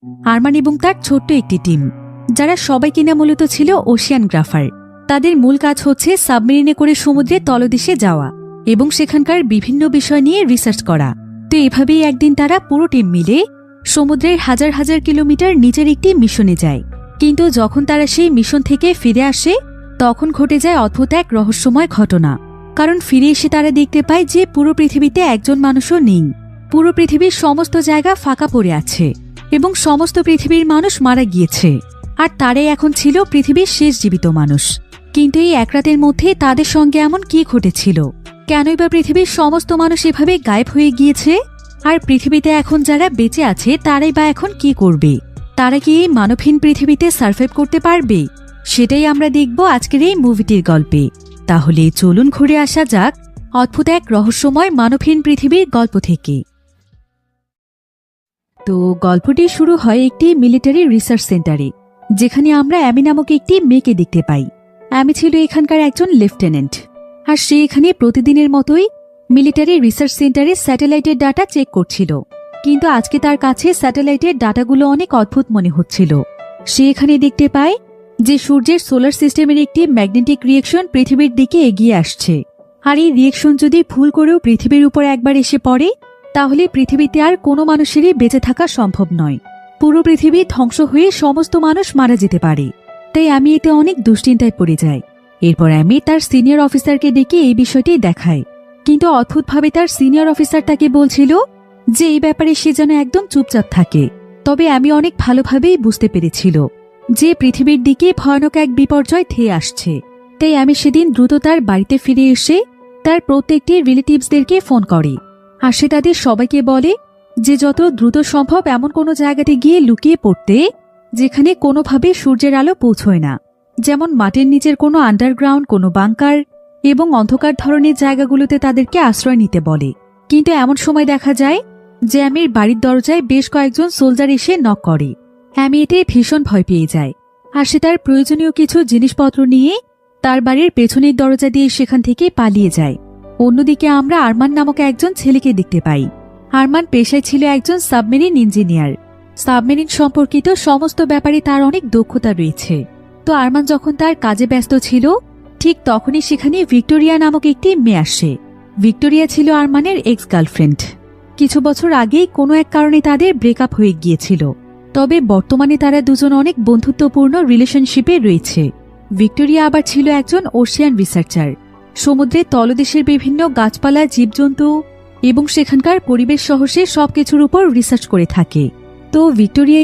আরমান এবং তার ছোট্ট একটি টিম, যারা সবাই কিনা মূলত ছিল ওশিয়ানগ্রাফার। তাদের মূল কাজ হচ্ছে সাবমেরিনে করে সমুদ্রের তলদেশে যাওয়া এবং সেখানকার বিভিন্ন বিষয় নিয়ে রিসার্চ করা। তো এভাবেই একদিন তারা পুরো টিম মিলে সমুদ্রের হাজার হাজার কিলোমিটার নিচের একটি মিশনে যায়। কিন্তু যখন তারা সেই মিশন থেকে ফিরে আসে, তখন ঘটে যায় অদ্ভুত এক রহস্যময় ঘটনা। কারণ ফিরে এসে তারা দেখতে পায় যে পুরো পৃথিবীতে একজন মানুষও নেই। পুরো পৃথিবীর সমস্ত জায়গা ফাঁকা পড়ে আছে এবং সমস্ত পৃথিবীর মানুষ মারা গিয়েছে, আর তারাই এখন ছিল পৃথিবীর শেষ জীবিত মানুষ। কিন্তু এই এক রাতের মধ্যে তাদের সঙ্গে এমন কি ঘটেছিল? কেনই বা পৃথিবীর সমস্ত মানুষ এভাবে গায়েব হয়ে গিয়েছে? আর পৃথিবীতে এখন যারা বেঁচে আছে তারাই বা এখন কি করবে? তারা কি এই মানবহীন পৃথিবীতে সার্ভাইভ করতে পারবে? সেটাই আমরা দেখব আজকের এই মুভিটির গল্পে। তাহলে চলুন ঘুরে আসা যাক অদ্ভুত এক রহস্যময় মানবহীন পৃথিবীর গল্প থেকে। তো গল্পটি শুরু হয় একটি মিলিটারি রিসার্চ সেন্টারে, যেখানে আমরা অ্যামি নামক একটি মেয়েকে দেখতে পাই। অ্যামি ছিল এখানকার একজন লেফটেন্যান্ট, আর সে এখানে প্রতিদিনের মতোই মিলিটারি রিসার্চ সেন্টারে স্যাটেলাইটের ডাটা চেক করছিল। কিন্তু আজকে তার কাছে স্যাটেলাইটের ডাটাগুলো অনেক অদ্ভুত মনে হচ্ছিল। সে এখানে দেখতে পায় যে সূর্যের সোলার সিস্টেমের একটি ম্যাগনেটিক রিয়েকশন পৃথিবীর দিকে এগিয়ে আসছে, আর এই রিয়েকশন যদি ভুল করেও পৃথিবীর উপর একবার এসে পড়ে, তাহলে পৃথিবীতে আর কোনো মানুষেরই বেঁচে থাকা সম্ভব নয়। পুরো পৃথিবী ধ্বংস হয়ে সমস্ত মানুষ মারা যেতে পারে। তাই আমি এতে অনেক দুশ্চিন্তায় পড়ে যাই। এরপর আমি তার সিনিয়র অফিসারকে ডেকে এই বিষয়টি দেখাই। কিন্তু অদ্ভুতভাবে তার সিনিয়র অফিসার তাকে বলছিল যে এই ব্যাপারে সে যেন একদম চুপচাপ থাকে। তবে আমি অনেক ভালোভাবেই বুঝতে পেরেছিল যে পৃথিবীর দিকে ভয়ানক এক বিপর্যয় ধেয়ে আসছে। তাই আমি সেদিন দ্রুত তার বাড়িতে ফিরে এসে তার প্রত্যেকটি রিলেটিভসদেরকে ফোন করে, আর সে তাদের সবাইকে বলে যে যত দ্রুত সম্ভব এমন কোনো জায়গাতে গিয়ে লুকিয়ে পড়তে যেখানে কোনোভাবে সূর্যের আলো পৌঁছয় না, যেমন মাটির নিচের কোনো আন্ডারগ্রাউন্ড, কোনো বাংকার এবং অন্ধকার ধরনের জায়গাগুলোতে তাদেরকে আশ্রয় নিতে বলে। কিন্তু এমন সময় দেখা যায় যে অ্যামির বাড়ির দরজায় বেশ কয়েকজন সোলজার এসে নক করে। অ্যামি এতে ভীষণ ভয় পেয়ে যায়, আর সে তার প্রয়োজনীয় কিছু জিনিসপত্র নিয়ে তার বাড়ির পেছনের দরজা দিয়ে সেখান থেকে পালিয়ে যায়। অন্যদিকে আমরা আরমান নামক একজন ছেলেকে দেখতে পাই। আরমান পেশায় ছিল একজন সাবমেরিন ইঞ্জিনিয়ার। সাবমেরিন সম্পর্কিত সমস্ত ব্যাপারে তার অনেক দক্ষতা রয়েছে। তো আরমান যখন তার কাজে ব্যস্ত ছিল, ঠিক তখনই সেখানে ভিক্টোরিয়া নামক একটি মেয়ে আসে। ভিক্টোরিয়া ছিল আরমানের এক্স গার্লফ্রেন্ড। কিছু বছর আগেই কোনো এক কারণে তাদের ব্রেকআপ হয়ে গিয়েছিল, তবে বর্তমানে তারা দুজন অনেক বন্ধুত্বপূর্ণ রিলেশনশিপে রয়েছে। ভিক্টোরিয়া আবার ছিল একজন ওশিয়ান রিসার্চার। সমুদ্রের তলদেশের বিভিন্ন গাছপালা, জীবজন্তু এবং সেখানকার পরিবেশ সহ সে সবকিছুর উপর রিসার্চ করে থাকে। তো ভিক্টোরিয়া